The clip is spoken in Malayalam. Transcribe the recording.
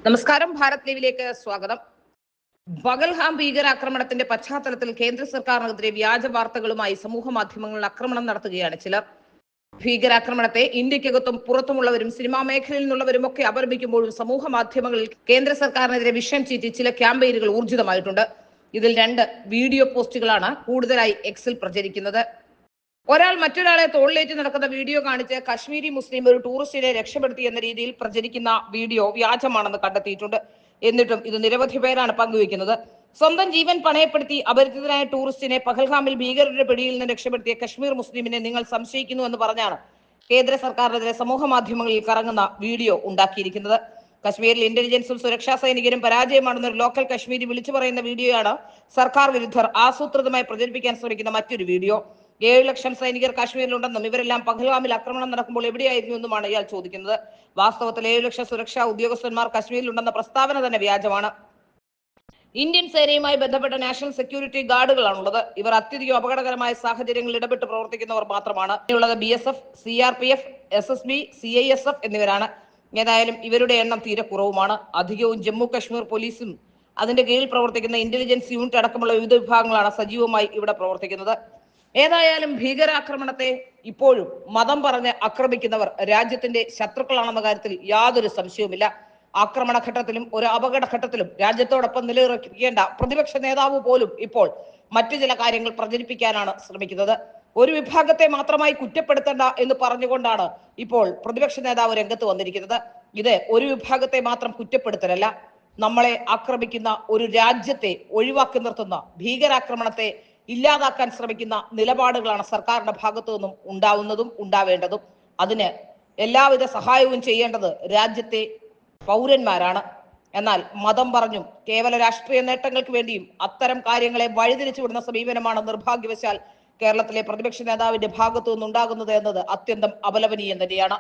നമസ്കാരം. ഭാരത് ലൈവിലേക്ക് സ്വാഗതം. പഹൽഗാം ഭീകരാക്രമണത്തിന്റെ പശ്ചാത്തലത്തിൽ കേന്ദ്ര സർക്കാരിനെതിരെ വ്യാജ വാർത്തകളുമായി സമൂഹ മാധ്യമങ്ങളിൽ ആക്രമണം നടത്തുകയാണ് ചിലർ. ഭീകരാക്രമണത്തെ ഇന്ത്യക്കകത്തും പുറത്തുമുള്ളവരും സിനിമാ മേഖലയിൽ നിന്നുള്ളവരും ഒക്കെ അപലപിക്കുമ്പോഴും സമൂഹ മാധ്യമങ്ങളിൽ കേന്ദ്ര സർക്കാരിനെതിരെ വിഷം ചീറ്റി ചില ക്യാമ്പയിനുകൾ ഊർജിതമായിട്ടുണ്ട്. ഇതിൽ 2 വീഡിയോ പോസ്റ്റുകളാണ് കൂടുതലായി എക്സിൽ പ്രചരിക്കുന്നത്. ഒരാൾ മറ്റൊരാളെ തോളിലേറ്റ് നടക്കുന്ന വീഡിയോ കാണിച്ച് കശ്മീരി മുസ്ലിം ഒരു ടൂറിസ്റ്റിനെ രക്ഷപ്പെടുത്തി എന്ന രീതിയിൽ പ്രചരിക്കുന്ന വീഡിയോ വ്യാജമാണെന്ന് കണ്ടെത്തിയിട്ടുണ്ട്. എന്നിട്ടും ഇത് നിരവധി പേരാണ് പങ്കുവെക്കുന്നത്. സ്വന്തം ജീവൻ പണയപ്പെടുത്തി അപരിചിതനായ ടൂറിസ്റ്റിനെ പഹൽഗാമിൽ ഭീകരരുടെ പിടിയിൽ നിന്ന് രക്ഷപ്പെടുത്തിയ കശ്മീർ മുസ്ലിമിനെ നിങ്ങൾ സംശയിക്കുന്നു എന്ന് പറഞ്ഞാണ് കേന്ദ്ര സർക്കാരിനെതിരെ സമൂഹ മാധ്യമങ്ങളിൽ കറങ്ങുന്ന വീഡിയോ ഉണ്ടാക്കിയിരിക്കുന്നത്. കശ്മീരിൽ ഇന്റലിജൻസും സുരക്ഷാ സൈനികരും പരാജയമാണെന്ന് ഒരു ലോക്കൽ കശ്മീരി വിളിച്ചു പറയുന്ന വീഡിയോയാണ് സർക്കാർ വിരുദ്ധർ ആസൂത്രിതമായി പ്രചരിപ്പിക്കാൻ ശ്രമിക്കുന്ന മറ്റൊരു വീഡിയോ. 7 ലക്ഷം സൈനികർ കാശ്മീരിലുണ്ടെന്നും ഇവരെല്ലാം പഹൽഗാമിൽ ആക്രമണം നടക്കുമ്പോൾ എവിടെയായിരുന്നു എന്നുമാണ് ഇയാൾ ചോദിക്കുന്നത്. വാസ്തവത്തിൽ 7 ലക്ഷം സുരക്ഷാ ഉദ്യോഗസ്ഥന്മാർ കാശ്മീരിലുണ്ടെന്ന പ്രസ്താവന തന്നെ വ്യാജമാണ്. ഇന്ത്യൻ സേനയുമായി ബന്ധപ്പെട്ട നാഷണൽ സെക്യൂരിറ്റി ഗാർഡുകളാണുള്ളത്. ഇവർ അത്യധികം അപകടകരമായ സാഹചര്യങ്ങളിൽ ഇടപെട്ട് പ്രവർത്തിക്കുന്നവർ മാത്രമാണ്. ഇനിയുള്ളത് BSF, CRPF, SSB, CISF എന്നിവരാണ്. ഏതായാലും ഇവരുടെ എണ്ണം തീരെ കുറവുമാണ്. അധികവും ജമ്മു കാശ്മീർ പോലീസും അതിന്റെ കീഴിൽ പ്രവർത്തിക്കുന്ന ഇന്റലിജൻസ് യൂണിറ്റ് അടക്കമുള്ള വിവിധ വിഭാഗങ്ങളാണ് സജീവമായി ഇവിടെ പ്രവർത്തിക്കുന്നത്. ഏതായാലും ഭീകരാക്രമണത്തെ ഇപ്പോഴും മതം പറഞ്ഞ് ആക്രമിക്കുന്നവർ രാജ്യത്തിന്റെ ശത്രുക്കളാണെന്ന കാര്യത്തിൽ യാതൊരു സംശയവുമില്ല. ആക്രമണ ഘട്ടത്തിലും ഒരു അപകടഘട്ടത്തിലും രാജ്യത്തോടൊപ്പം നിലനിർത്തിക്കേണ്ട പ്രതിപക്ഷ നേതാവ് പോലും ഇപ്പോൾ മറ്റു ചില കാര്യങ്ങൾ പ്രചരിപ്പിക്കാനാണ് ശ്രമിക്കുന്നത്. ഒരു വിഭാഗത്തെ മാത്രമായി കുറ്റപ്പെടുത്തേണ്ട എന്ന് പറഞ്ഞുകൊണ്ടാണ് ഇപ്പോൾ പ്രതിപക്ഷ നേതാവ് രംഗത്ത് വന്നിരിക്കുന്നത്. ഇത് ഒരു വിഭാഗത്തെ മാത്രം കുറ്റപ്പെടുത്തലല്ല, നമ്മളെ ആക്രമിക്കുന്ന ഒരു രാജ്യത്തെ ഒഴിവാക്കി നിർത്തുന്ന ഭീകരാക്രമണത്തെ ഇല്ലാതാക്കാൻ ശ്രമിക്കുന്ന നിലപാടുകളാണ് സർക്കാരിന്റെ ഭാഗത്തു നിന്നും ഉണ്ടാവുന്നതും ഉണ്ടാവേണ്ടതും. അതിന് എല്ലാവിധ സഹായവും ചെയ്യേണ്ടത് രാജ്യത്തെ പൗരന്മാരാണ്. എന്നാൽ മതം പറഞ്ഞും കേവല രാഷ്ട്രീയ നേട്ടങ്ങൾക്ക് വേണ്ടിയും അത്തരം കാര്യങ്ങളെ വഴിതിരിച്ചു വിടുന്ന സമീപനമാണ് നിർഭാഗ്യവശാൽ കേരളത്തിലെ പ്രതിപക്ഷ നേതാവിന്റെ ഭാഗത്തു നിന്നുണ്ടാകുന്നത് എന്നത് അത്യന്തം അപലപനീയം തന്നെയാണ്.